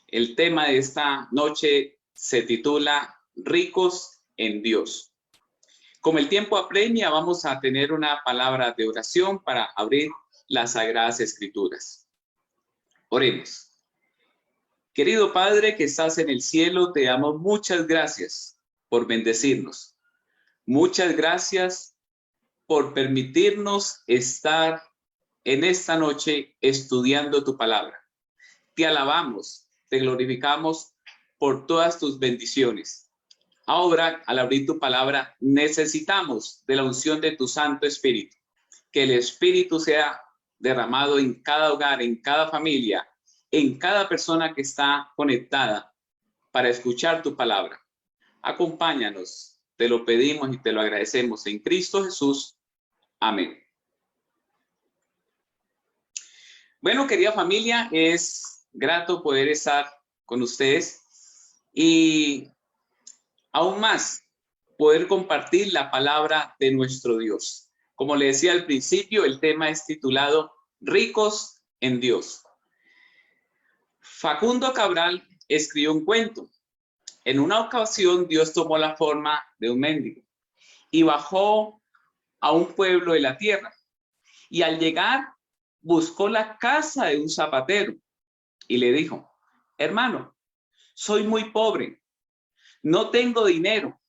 El tema de esta noche se titula Ricos en Dios. Como el tiempo apremia, vamos a tener una palabra de oración para abrir las Sagradas Escrituras. Oremos. Querido Padre que estás en el cielo, te damos muchas gracias por bendecirnos. Muchas gracias por permitirnos estar en esta noche estudiando tu palabra. Te alabamos, te glorificamos por todas tus bendiciones. Ahora, al abrir tu palabra, necesitamos de la unción de tu Santo Espíritu. Que el Espíritu sea derramado en cada hogar, en cada familia, en cada persona que está conectada para escuchar tu palabra. Acompáñanos, te lo pedimos y te lo agradecemos en Cristo Jesús. Amén. Bueno, querida familia, es grato poder estar con ustedes y aún más poder compartir la palabra de nuestro Dios. Como le decía al principio, el tema es titulado Ricos en Dios. Facundo Cabral escribió un cuento. En una ocasión, Dios tomó la forma de un mendigo y bajó a un pueblo de la tierra. Y al llegar, buscó la casa de un zapatero y le dijo: hermano, soy muy pobre, no tengo dinero,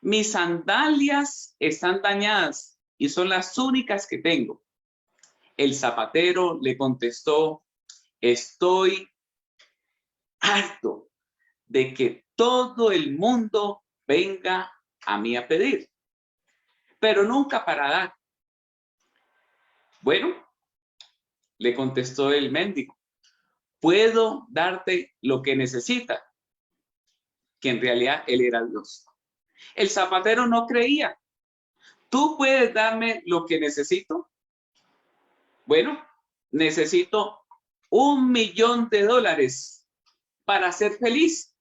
mis sandalias están dañadas y son las únicas que tengo. El zapatero le contestó: estoy harto de que todo el mundo venga a mí a pedir, pero nunca para dar. Bueno, le contestó el mendigo, puedo darte lo que necesitas, que en realidad él era Dios. El zapatero no creía. ¿Tú puedes darme lo que necesito? Bueno, necesito $1.000.000 para ser feliz.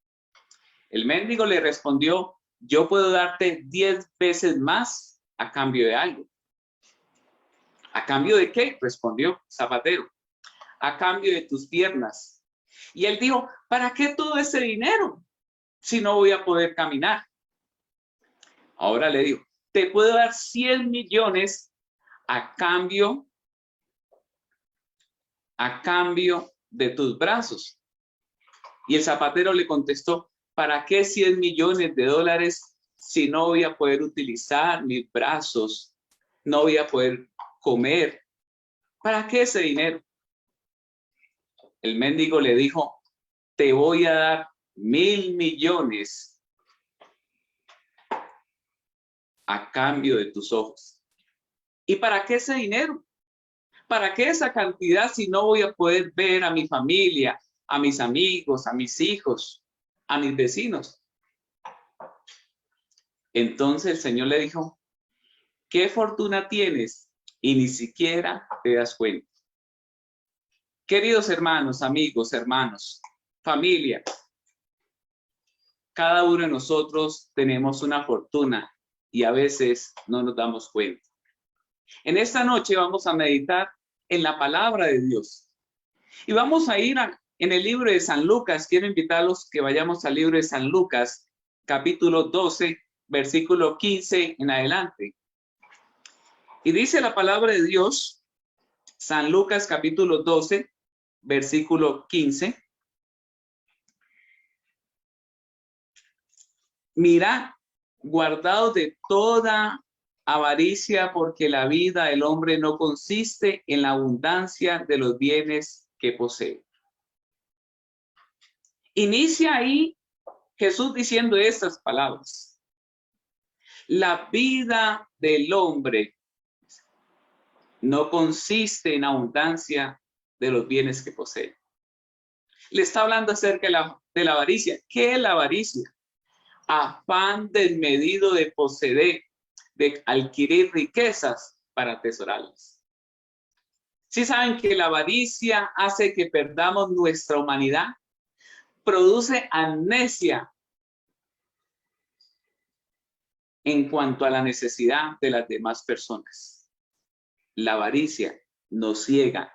El mendigo le respondió: yo puedo darte 10 veces más a cambio de algo. ¿A cambio de qué? Respondió Zapatero. A cambio de tus piernas. Y él dijo: ¿para qué todo ese dinero si no voy a poder caminar? Ahora le digo: te puedo dar 100 millones a cambio de tus brazos. Y el zapatero le contestó: ¿para qué 100 millones de dólares si no voy a poder utilizar mis brazos? No voy a poder comer. ¿Para qué ese dinero? El mendigo le dijo: te voy a dar 1.000 millones a cambio de tus ojos. ¿Y para qué ese dinero? ¿Para qué esa cantidad si no voy a poder ver a mi familia, a mis amigos, a mis hijos, a mis vecinos? Entonces el Señor le dijo: ¿qué fortuna tienes? Y ni siquiera te das cuenta. Queridos hermanos, amigos, hermanos, familia, cada uno de nosotros tenemos una fortuna y a veces no nos damos cuenta. En esta noche vamos a meditar en la palabra de Dios. Y vamos a ir en el libro de San Lucas. Quiero invitarlos que vayamos al libro de San Lucas, capítulo 12, versículo 15 en adelante. Y dice la palabra de Dios, San Lucas, capítulo 12, versículo 15. Mirad, guardaos de toda avaricia, porque la vida del hombre no consiste en la abundancia de los bienes que posee. Inicia ahí Jesús diciendo estas palabras: la vida del hombre no consiste en abundancia de los bienes que posee. Le está hablando acerca de la avaricia. ¿Qué es la avaricia? Afán desmedido de poseer, de adquirir riquezas para atesorarlas. ¿Sí saben que la avaricia hace que perdamos nuestra humanidad? Produce amnesia en cuanto a la necesidad de las demás personas. La avaricia nos ciega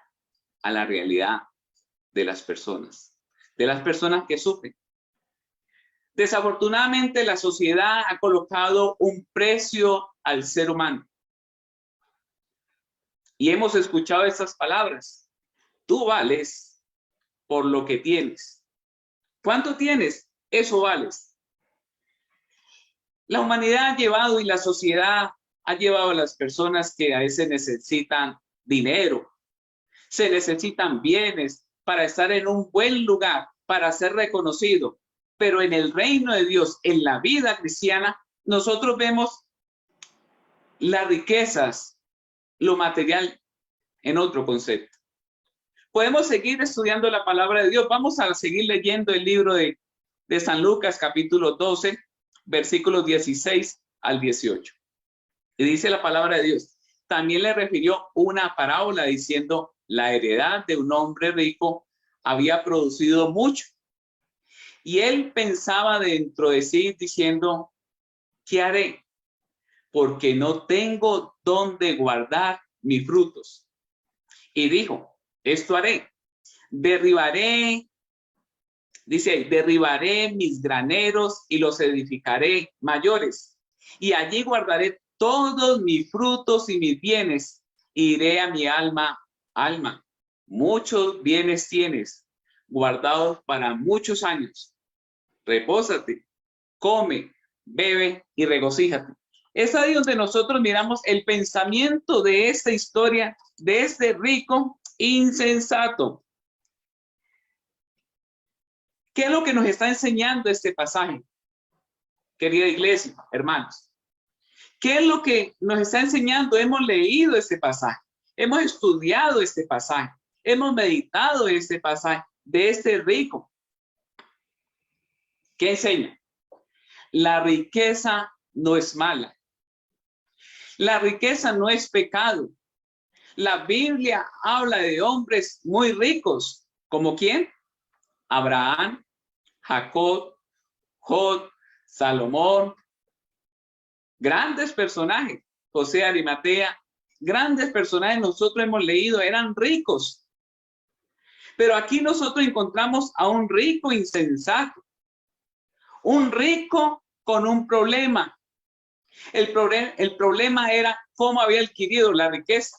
a la realidad de las personas. de las personas que sufren. Desafortunadamente, la sociedad ha colocado un precio al ser humano. Y hemos escuchado estas palabras. Tú vales por lo que tienes. ¿Cuánto tienes? Eso vales. La humanidad ha llevado y la sociedad ha llevado a las personas que a veces necesitan dinero, se necesitan bienes para estar en un buen lugar, para ser reconocido. Pero en el reino de Dios, en la vida cristiana, nosotros vemos las riquezas, lo material en otro concepto. Podemos seguir estudiando la palabra de Dios. Vamos a seguir leyendo el libro de San Lucas, capítulo 12, versículos 16 al 18. Y dice la palabra de Dios. También le refirió una parábola diciendo, la heredad de un hombre rico había producido mucho. Y él pensaba dentro de sí diciendo, ¿qué haré? Porque no tengo dónde guardar mis frutos. Y dijo, esto haré. Derribaré mis graneros y los edificaré mayores. Y allí guardaré todos mis frutos y mis bienes. Iré a mi alma, muchos bienes tienes, guardados para muchos años. Repósate, come, bebe y regocíjate. Es ahí donde nosotros miramos el pensamiento de esta historia, de este rico insensato. ¿Qué es lo que nos está enseñando este pasaje? Querida iglesia, hermanos. ¿Qué es lo que nos está enseñando? Hemos leído este pasaje, hemos estudiado este pasaje, hemos meditado este pasaje de este rico. ¿Qué enseña? La riqueza no es mala. La riqueza no es pecado. La Biblia habla de hombres muy ricos. ¿Como quién? Abraham, Jacob, Job, Salomón. Grandes personajes. José de Arimatea. Grandes personajes nosotros hemos leído, eran ricos. Pero aquí nosotros encontramos a un rico insensato. Un rico con un problema. El problema era cómo había adquirido la riqueza.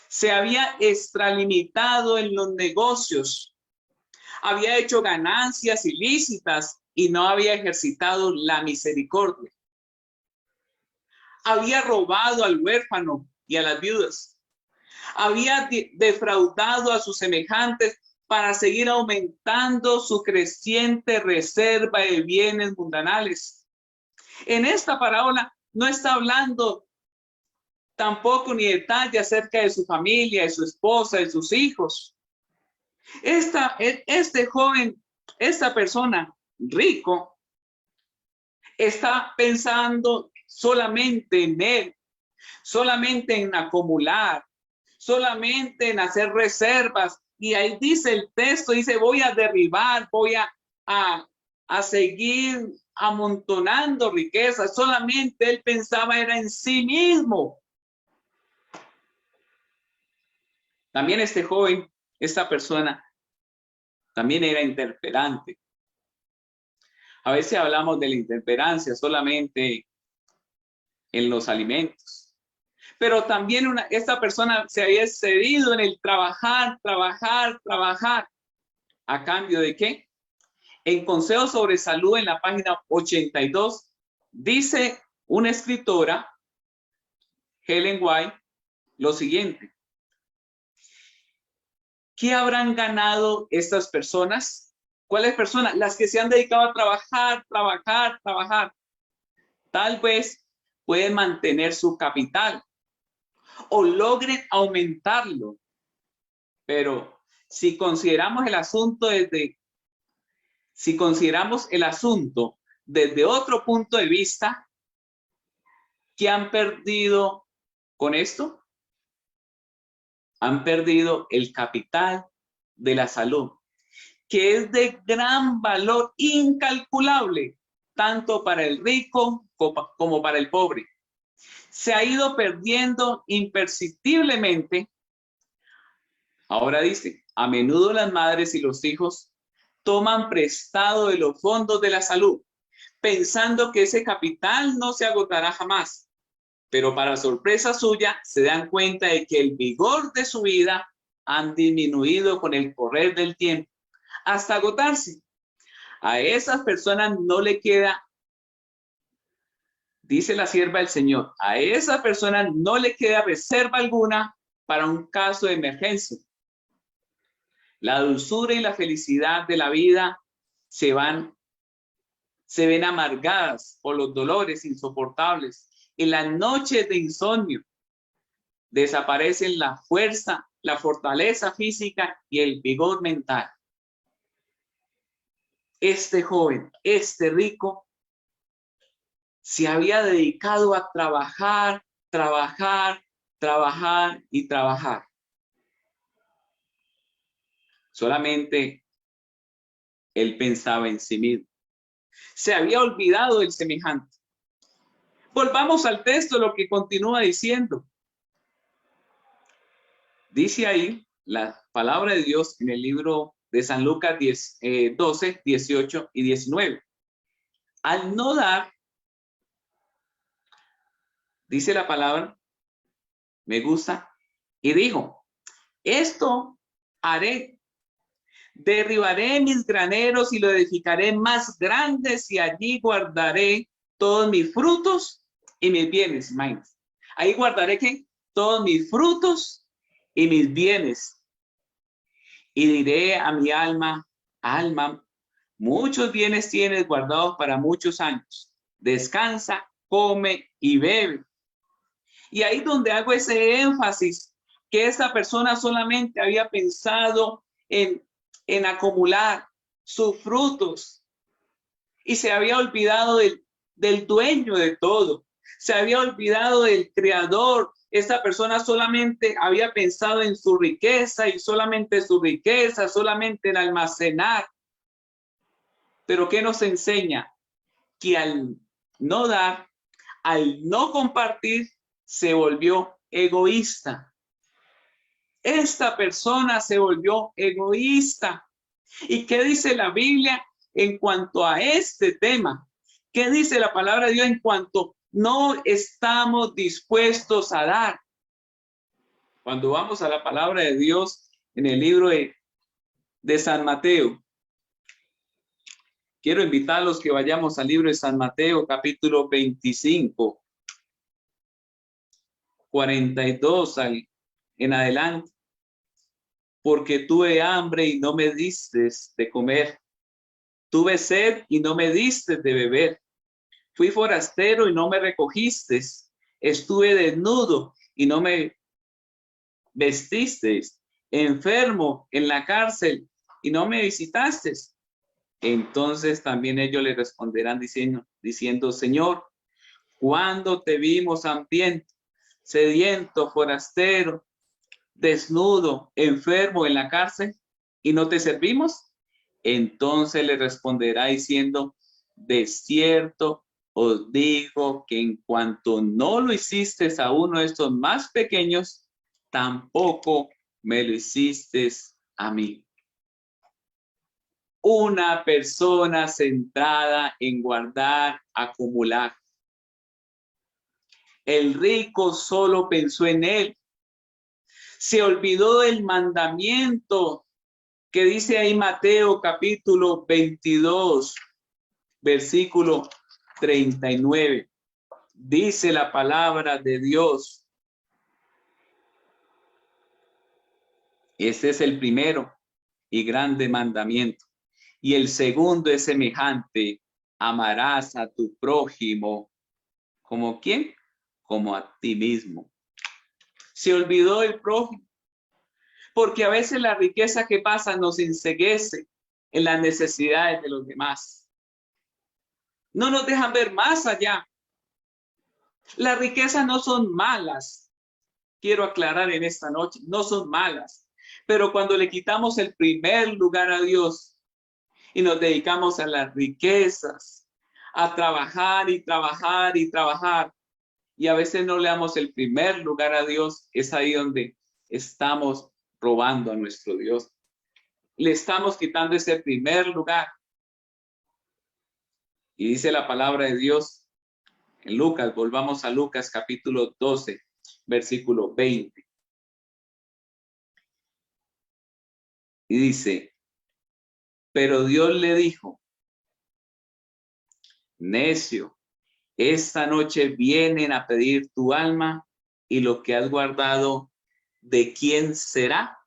Se había extralimitado en los negocios. Había hecho ganancias ilícitas y no había ejercitado la misericordia. Había robado al huérfano y a las viudas. Había defraudado a sus semejantes para seguir aumentando su creciente reserva de bienes mundanales. En esta parábola no está hablando tampoco ni detalle acerca de su familia, de su esposa, de sus hijos. Este joven, esta persona rico, está pensando solamente en él, solamente en acumular, solamente en hacer reservas. Y ahí dice el texto, dice, voy a derribar, voy a seguir amontonando riquezas. Solamente él pensaba era en sí mismo. También este joven, esta persona, también era intemperante. A veces hablamos de la intemperancia solamente en los alimentos. Pero también esta persona se había excedido en el trabajar. ¿A cambio de qué? En Consejos sobre Salud, en la página 82, dice una escritora, Ellen White, lo siguiente. ¿Qué habrán ganado estas personas? ¿Cuáles personas? Las que se han dedicado a trabajar. Tal vez pueden mantener su capital o logren aumentarlo. Pero si consideramos el asunto desde otro punto de vista, ¿qué han perdido con esto? Han perdido el capital de la salud, que es de gran valor incalculable, tanto para el rico como para el pobre. Se ha ido perdiendo imperceptiblemente. Ahora dice, a menudo las madres y los hijos toman prestado de los fondos de la salud, pensando que ese capital no se agotará jamás. Pero para sorpresa suya, se dan cuenta de que el vigor de su vida han disminuido con el correr del tiempo hasta agotarse. A esas personas no le queda, dice la sierva del Señor, a esas personas no le queda reserva alguna para un caso de emergencia. La dulzura y la felicidad de la vida se ven amargadas por los dolores insoportables. En las noches de insomnio desaparecen la fuerza, la fortaleza física y el vigor mental. Este joven, este rico, se había dedicado a trabajar, trabajar, trabajar y trabajar. Solamente él pensaba en sí mismo. Se había olvidado del semejante. Volvamos al texto, lo que continúa diciendo. Dice ahí la palabra de Dios en el libro de San Lucas 12, 18 y 19. Al no dar, dice la palabra, me gusta, y dijo, esto haré, derribaré mis graneros y lo edificaré más grandes y allí guardaré todos mis frutos y mis bienes. Imagínense. Ahí guardaré ¿qué? Todos mis frutos y mis bienes. Y diré a mi alma, alma, muchos bienes tienes guardados para muchos años. Descansa, come y bebe. Y ahí donde hago ese énfasis, que esa persona solamente había pensado en acumular sus frutos y se había olvidado del dueño de todo. Se había olvidado del creador. Esta persona solamente había pensado en su riqueza y solamente su riqueza, solamente en almacenar. Pero ¿qué nos enseña? Que al no dar, al no compartir, se volvió egoísta. Esta persona se volvió egoísta. ¿Y qué dice la Biblia en cuanto a este tema? ¿Qué dice la palabra de Dios en cuanto no estamos dispuestos a dar? Cuando vamos a la palabra de Dios en el libro de San Mateo, quiero invitarlos que vayamos al libro de San Mateo, capítulo 25, 42 en adelante. Porque tuve hambre y no me diste de comer. Tuve sed y no me diste de beber. Fui forastero y no me recogiste. Estuve desnudo y no me vestisteis. Enfermo en la cárcel y no me visitaste. Entonces también ellos le responderán diciendo, Señor, ¿cuándo te vimos hambriento, sediento, forastero, desnudo, enfermo en la cárcel y no te servimos? Entonces le responderá diciendo, de cierto os digo que en cuanto no lo hiciste a uno de estos más pequeños, tampoco me lo hiciste a mí. Una persona centrada en guardar, acumular. El rico solo pensó en él. Se olvidó del mandamiento que dice ahí Mateo capítulo 22, versículo 39. Dice la palabra de Dios. Ese es el primero y grande mandamiento. Y el segundo es semejante: amarás a tu prójimo. ¿Como quién? Como a ti mismo. Se olvidó del prójimo. Porque a veces la riqueza que pasa nos enceguece en las necesidades de los demás. No nos dejan ver más allá. Las riquezas no son malas. Quiero aclarar en esta noche, no son malas. Pero cuando le quitamos el primer lugar a Dios y nos dedicamos a las riquezas, a trabajar y trabajar y trabajar, y a veces no le damos el primer lugar a Dios, es ahí donde estamos robando a nuestro Dios. le estamos quitando ese primer lugar. Y dice la palabra de Dios en Lucas, volvamos a Lucas capítulo 12, versículo 20. Y dice, pero Dios le dijo, necio, esta noche vienen a pedir tu alma y lo que has guardado, ¿de quién será?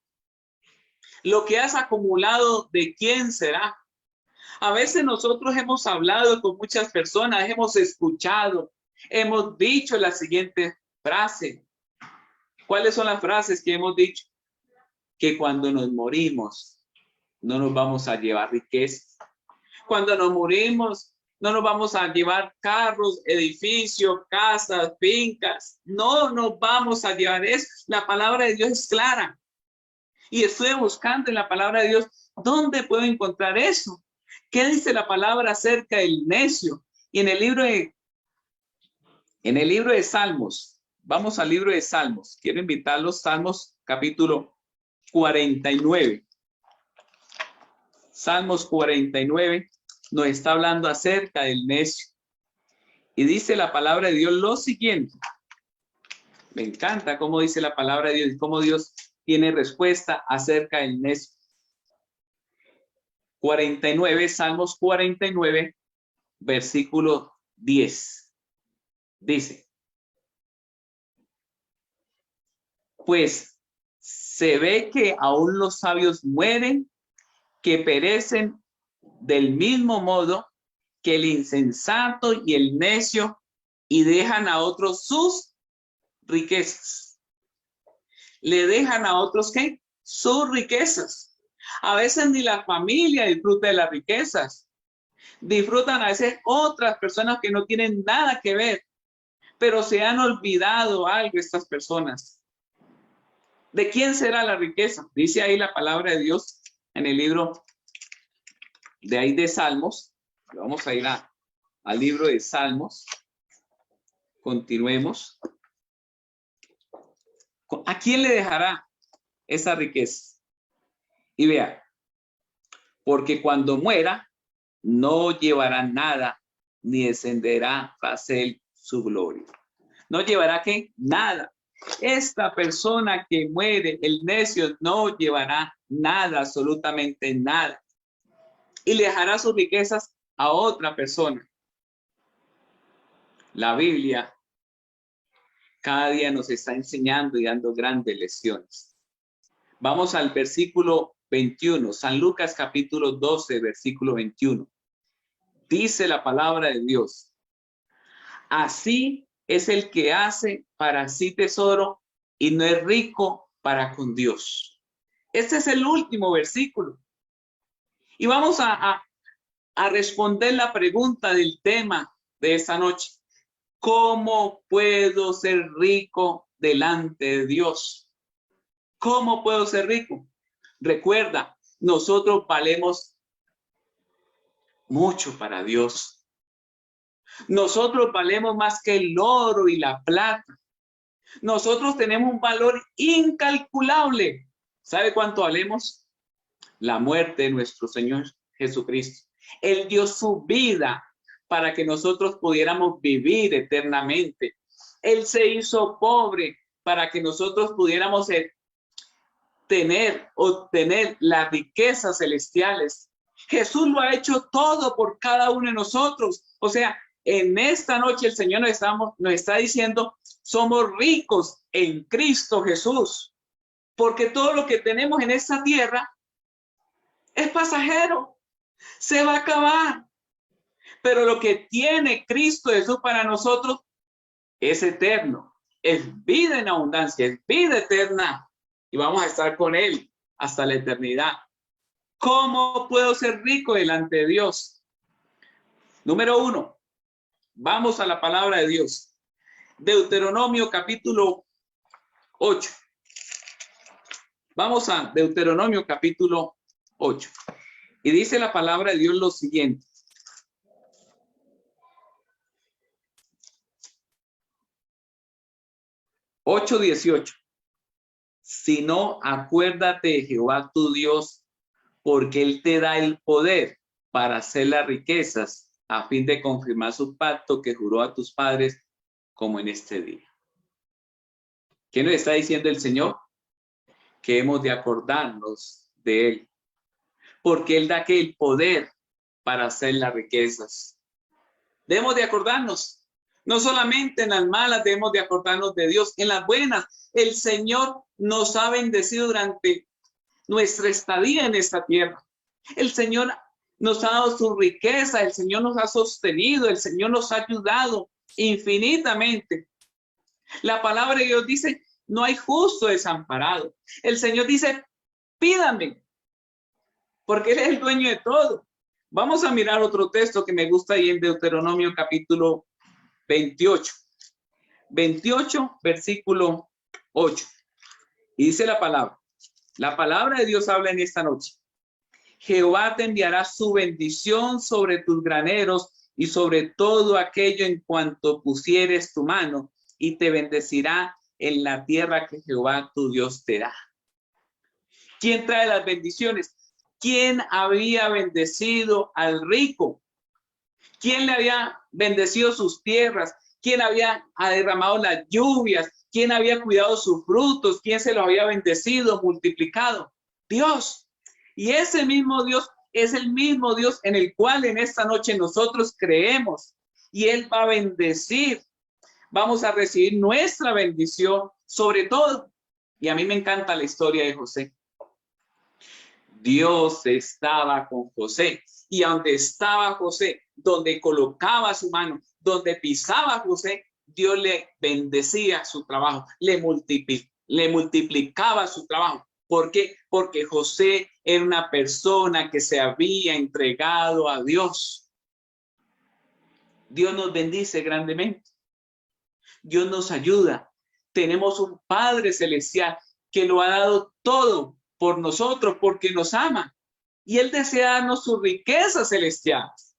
Lo que has acumulado, ¿de quién será? A veces nosotros hemos hablado con muchas personas, hemos escuchado, hemos dicho la siguiente frase. ¿Cuáles son las frases que hemos dicho? Que cuando nos morimos no nos vamos a llevar riquezas. Cuando nos morimos no nos vamos a llevar carros, edificios, casas, fincas. No nos vamos a llevar eso. La palabra de Dios es clara. Y estoy buscando en la palabra de Dios, ¿dónde puedo encontrar eso? ¿Qué dice la palabra acerca del necio? Y en el libro de Salmos, vamos al libro de Salmos. Quiero invitarlos, Salmos capítulo 49. Salmos 49 nos está hablando acerca del necio. Y dice la palabra de Dios lo siguiente. Me encanta cómo dice la palabra de Dios y cómo Dios tiene respuesta acerca del necio. 49, Salmos 49, versículo 10. Dice, pues se ve que aún los sabios mueren, que perecen del mismo modo que el insensato y el necio, y dejan a otros sus riquezas. Le dejan a otros, ¿qué? Sus riquezas. A veces ni la familia disfruta de las riquezas. Disfrutan a veces otras personas que no tienen nada que ver, pero se han olvidado algo estas personas. ¿De quién será la riqueza? Dice ahí la palabra de Dios en el libro de ahí de Salmos. Vamos a ir al libro de Salmos. Continuemos. ¿A quién le dejará esa riqueza? Y vea, porque cuando muera, no llevará nada, ni descenderá tras él su gloria. No llevará ¿qué? Nada. Esta persona que muere, el necio, no llevará nada, absolutamente nada. Y le dejará sus riquezas a otra persona. La Biblia cada día nos está enseñando y dando grandes lecciones. Vamos al versículo 21, San Lucas capítulo 12, versículo 21. Dice la palabra de Dios, así es el que hace para sí tesoro y no es rico para con Dios. Este es el último versículo. Y vamos a responder la pregunta del tema de esta noche. ¿Cómo puedo ser rico delante de Dios? ¿Cómo puedo ser rico? Recuerda, nosotros valemos mucho para Dios. Nosotros valemos más que el oro y la plata. Nosotros tenemos un valor incalculable. ¿Sabe cuánto valemos? La muerte de nuestro Señor Jesucristo. Él dio su vida para que nosotros pudiéramos vivir eternamente. Él se hizo pobre para que nosotros pudiéramos obtener las riquezas celestiales. Jesús lo ha hecho todo por cada uno de nosotros. O sea, en esta noche el Señor nos está diciendo, somos ricos en Cristo Jesús. Porque todo lo que tenemos en esta tierra es pasajero, se va a acabar. Pero lo que tiene Cristo Jesús para nosotros es eterno, es vida en abundancia, es vida eterna. Y vamos a estar con Él hasta la eternidad. ¿Cómo puedo ser rico delante de Dios? Número 1, vamos a la palabra de Dios. Deuteronomio capítulo 8. Vamos a Deuteronomio capítulo 8. Y dice la palabra de Dios lo siguiente. 8:18. Si no, acuérdate de Jehová tu Dios, porque Él te da el poder para hacer las riquezas a fin de confirmar su pacto que juró a tus padres como en este día. ¿Qué nos está diciendo el Señor? Que hemos de acordarnos de Él, porque Él da que el poder para hacer las riquezas. Debemos de acordarnos, no solamente en las malas debemos de acordarnos de Dios, en las buenas. El Señor nos ha bendecido durante nuestra estadía en esta tierra. El Señor nos ha dado su riqueza, el Señor nos ha sostenido, el Señor nos ha ayudado infinitamente. La palabra de Dios dice, no hay justo desamparado. El Señor dice, pídame, porque Él es el dueño de todo. Vamos a mirar otro texto que me gusta ahí en Deuteronomio capítulo 28. 28, versículo 8. Y dice la palabra de Dios habla en esta noche. Jehová te enviará su bendición sobre tus graneros y sobre todo aquello en cuanto pusieres tu mano, y te bendecirá en la tierra que Jehová tu Dios te da. ¿Quién trae las bendiciones? ¿Quién había bendecido al rico? ¿Quién le había bendecido sus tierras? ¿Quién había derramado las lluvias? ¿Quién había cuidado sus frutos? ¿Quién se los había bendecido, multiplicado? Dios. Y ese mismo Dios es el mismo Dios en el cual en esta noche nosotros creemos. Y Él va a bendecir. Vamos a recibir nuestra bendición sobre todo. Y a mí me encanta la historia de José. Dios estaba con José, y donde estaba José, donde colocaba su mano, donde pisaba José, Dios le bendecía su trabajo, le multiplicaba su trabajo. ¿Por qué? Porque José era una persona que se había entregado a Dios. Dios nos bendice grandemente. Dios nos ayuda. Tenemos un Padre Celestial que lo ha dado todo por nosotros, porque nos ama. Y Él desea darnos sus riquezas celestiales.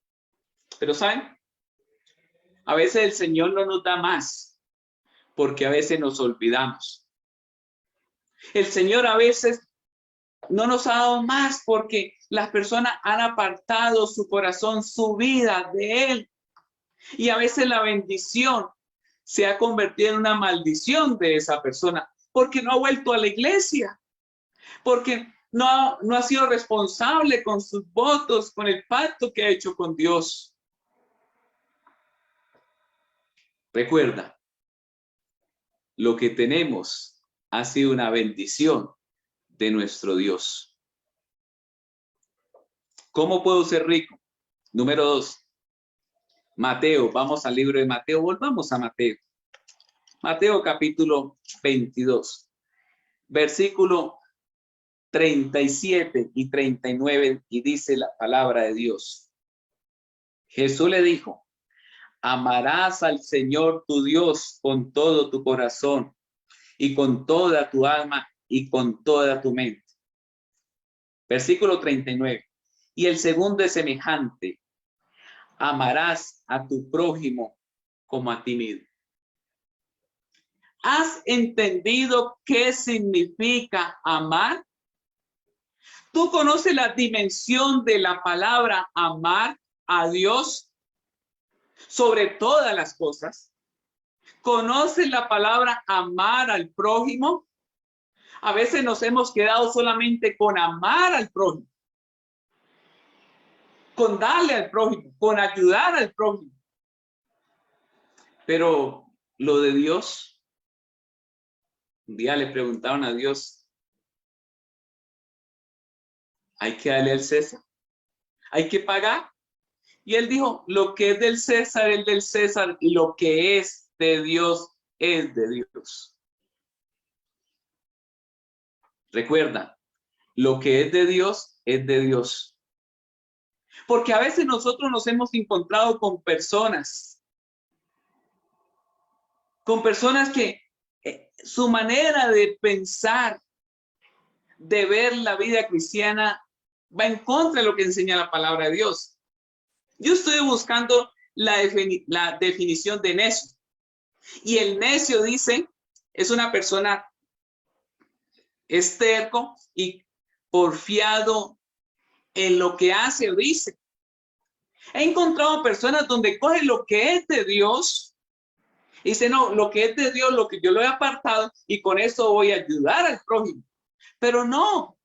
Pero ¿saben? A veces el Señor no nos da más, porque a veces nos olvidamos. El Señor a veces no nos ha dado más porque las personas han apartado su corazón, su vida de Él. Y a veces la bendición se ha convertido en una maldición de esa persona, porque no ha vuelto a la iglesia, porque no ha sido responsable con sus votos, con el pacto que ha hecho con Dios. Recuerda, lo que tenemos ha sido una bendición de nuestro Dios. ¿Cómo puedo ser rico? Número 2. Mateo, vamos al libro de Mateo, volvamos a Mateo. Mateo capítulo 22, versículo 37 y 39, y dice la palabra de Dios. Jesús le dijo, amarás al Señor tu Dios con todo tu corazón y con toda tu alma y con toda tu mente. Versículo 39. Y el segundo es semejante. Amarás a tu prójimo como a ti mismo. ¿Has entendido qué significa amar? ¿Tú conoces la dimensión de la palabra amar a Dios sobre todas las cosas? ¿Conoces la palabra amar al prójimo? A veces nos hemos quedado solamente con amar al prójimo, con darle al prójimo, con ayudar al prójimo. Pero lo de Dios, un día le preguntaron a Dios, hay que darle al César, hay que pagar. Y él dijo, lo que es del César es del César, y lo que es de Dios es de Dios. Recuerda, lo que es de Dios es de Dios. Porque a veces nosotros nos hemos encontrado con personas que su manera de pensar, de ver la vida cristiana, va en contra de lo que enseña la palabra de Dios. Yo estoy buscando la definición de necio. Y el necio dice, es una persona terco y porfiado en lo que hace o dice. He encontrado personas donde coge lo que es de Dios y dice, no, lo que es de Dios, lo que yo lo he apartado y con eso voy a ayudar al prójimo. Pero no,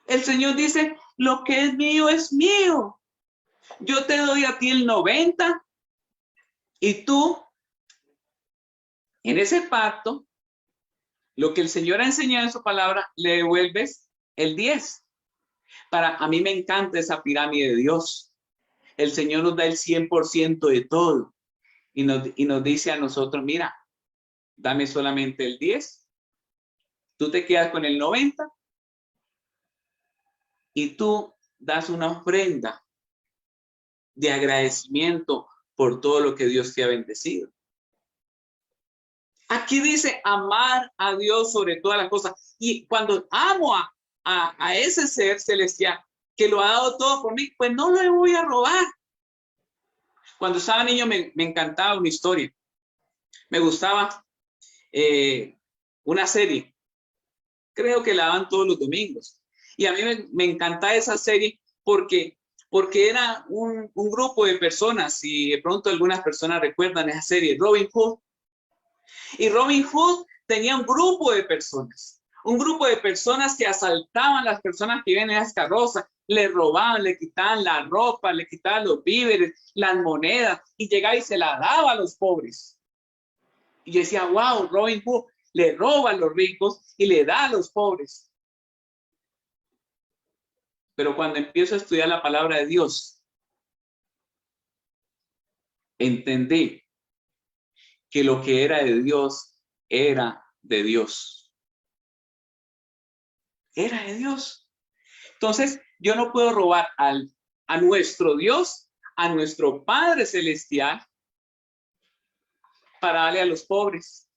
el Señor dice, lo que es mío es mío. Yo te doy a ti el 90 y tú, en ese pacto, lo que el Señor ha enseñado en su palabra, le devuelves el 10. A mí me encanta esa pirámide de Dios. El Señor nos da el 100% de todo y nos dice a nosotros, mira, dame solamente el 10, tú te quedas con el 90 y tú das una ofrenda de agradecimiento por todo lo que Dios te ha bendecido. Aquí dice amar a Dios sobre todas las cosas. Y cuando amo a ese ser celestial que lo ha dado todo por mí, pues no le voy a robar. Cuando estaba niño me encantaba una historia. Me gustaba una serie. Creo que la daban todos los domingos. Y a mí me encantaba esa serie porque era un grupo de personas, y de pronto algunas personas recuerdan esa serie, Robin Hood. Y Robin Hood tenía un grupo de personas que asaltaban a las personas que vivían en las carrozas, le robaban, le quitaban la ropa, le quitaban los víveres, las monedas, y llegaba y se la daba a los pobres. Y yo decía, wow, Robin Hood le roba a los ricos y le da a los pobres. Pero cuando empiezo a estudiar la palabra de Dios, entendí que lo que era de Dios era de Dios. Era de Dios. Entonces, yo no puedo robar a nuestro Dios, a nuestro Padre Celestial, para darle a los pobres.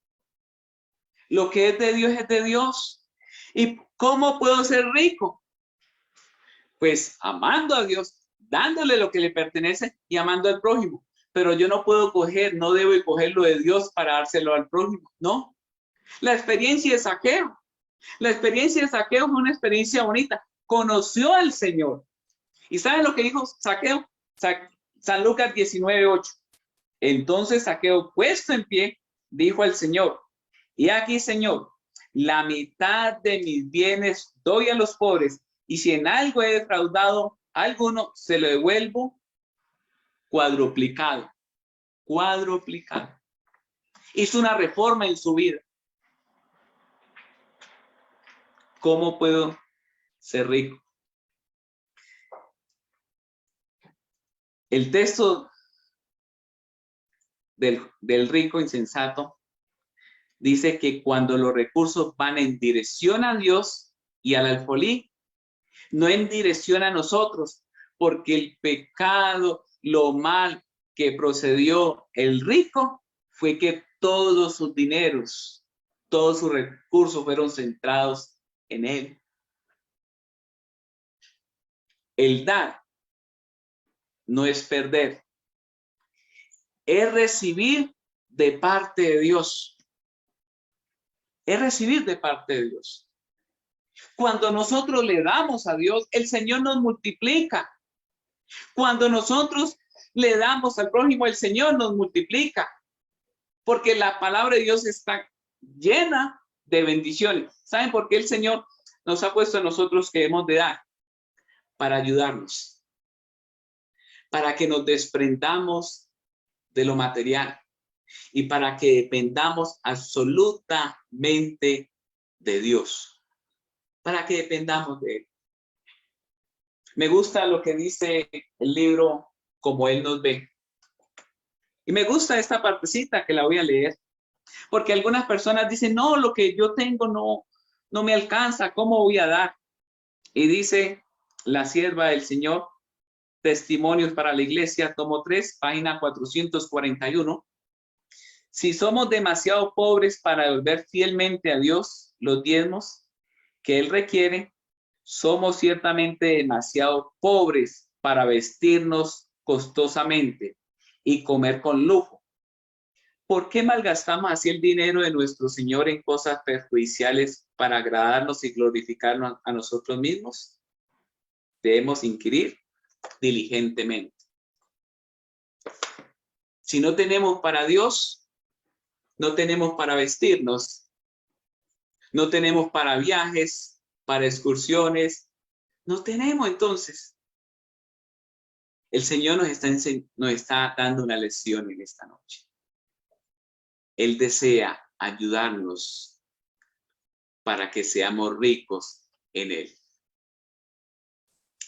Lo que es de Dios es de Dios. ¿Y cómo puedo ser rico? Pues amando a Dios, dándole lo que le pertenece y amando al prójimo. Pero yo no puedo no debo coger lo de Dios para dárselo al prójimo, ¿no? La experiencia de Zaqueo. La experiencia de Zaqueo fue una experiencia bonita. Conoció al Señor. ¿Y saben lo que dijo Zaqueo? San Lucas 19:8. Entonces Zaqueo, puesto en pie, dijo al Señor, y aquí, Señor, la mitad de mis bienes doy a los pobres, y si en algo he defraudado a alguno, se lo devuelvo cuadruplicado. Cuadruplicado. Hizo una reforma en su vida. ¿Cómo puedo ser rico? El texto del rico insensato dice que cuando los recursos van en dirección a Dios y al alfolí, no en dirección a nosotros, porque el pecado, lo mal que procedió el rico fue que todos sus dineros, todos sus recursos fueron centrados en él. El dar no es perder, es recibir de parte de Dios. Es recibir de parte de Dios. Cuando nosotros le damos a Dios, el Señor nos multiplica. Cuando nosotros le damos al prójimo, el Señor nos multiplica. Porque la palabra de Dios está llena de bendiciones. ¿Saben por qué el Señor nos ha puesto a nosotros que hemos de dar? Para ayudarnos. Para que nos desprendamos de lo material. Y para que dependamos absolutamente de Dios. Para que dependamos de Él. Me gusta lo que dice el libro Como Él nos ve. Y me gusta esta partecita que la voy a leer. Porque algunas personas dicen, no, lo que yo tengo no me alcanza, ¿cómo voy a dar? Y dice la sierva del Señor, Testimonios para la Iglesia, tomo 3, página 441. Si somos demasiado pobres para devolver fielmente a Dios los diezmos que Él requiere, somos ciertamente demasiado pobres para vestirnos costosamente y comer con lujo. ¿Por qué malgastamos así el dinero de nuestro Señor en cosas perjudiciales para agradarnos y glorificarnos a nosotros mismos? debemos inquirir diligentemente. Si no tenemos para Dios, no tenemos para vestirnos, no tenemos para viajes, para excursiones, no tenemos entonces. El Señor nos está dando una lección en esta noche. Él desea ayudarnos para que seamos ricos en Él.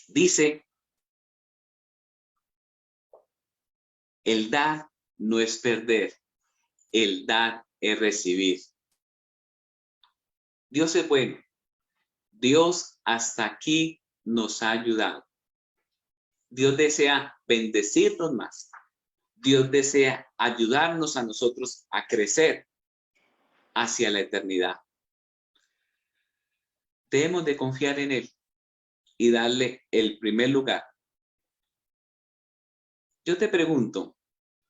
Dice, el dar no es perder, el dar es recibir. Dios es bueno. Dios hasta aquí nos ha ayudado. Dios desea bendecirnos más. Dios desea ayudarnos a nosotros a crecer hacia la eternidad. Debemos de confiar en Él y darle el primer lugar. Yo te pregunto,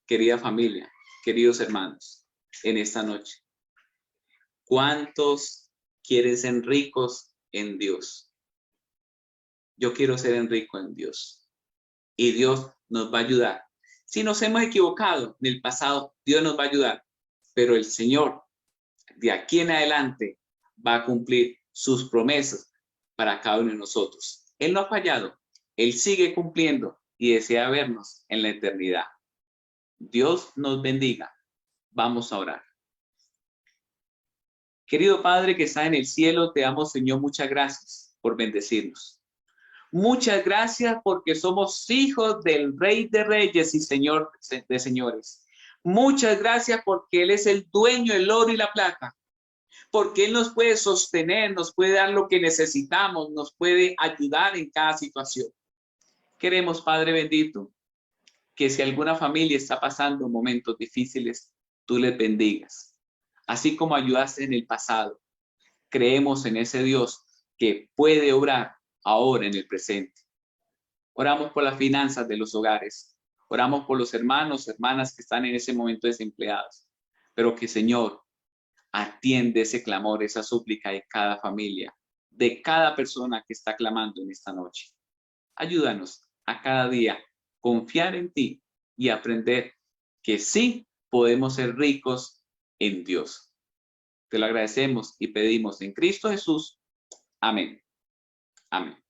querida familia, queridos hermanos, en esta noche, ¿cuántos quieren ser ricos en Dios? Yo quiero ser rico en Dios. Y Dios nos va a ayudar. Si nos hemos equivocado en el pasado, Dios nos va a ayudar. Pero el Señor, de aquí en adelante, va a cumplir sus promesas para cada uno de nosotros. Él no ha fallado. Él sigue cumpliendo y desea vernos en la eternidad. Dios nos bendiga. Vamos a orar. Querido Padre que está en el cielo, te damos, Señor, muchas gracias por bendecirnos. Muchas gracias porque somos hijos del Rey de Reyes y Señor de Señores. Muchas gracias porque Él es el dueño del oro y la plata. Porque Él nos puede sostener, nos puede dar lo que necesitamos, nos puede ayudar en cada situación. Queremos, Padre bendito, que si alguna familia está pasando momentos difíciles, tú les bendigas. Así como ayudaste en el pasado, creemos en ese Dios que puede obrar ahora en el presente. Oramos por las finanzas de los hogares. Oramos por los hermanos, hermanas que están en ese momento desempleados. Pero que, Señor, atiende ese clamor, esa súplica de cada familia, de cada persona que está clamando en esta noche. Ayúdanos a cada día confiar en ti y aprender que sí podemos ser ricos en Dios. Te lo agradecemos y pedimos en Cristo Jesús. Amén. Amén.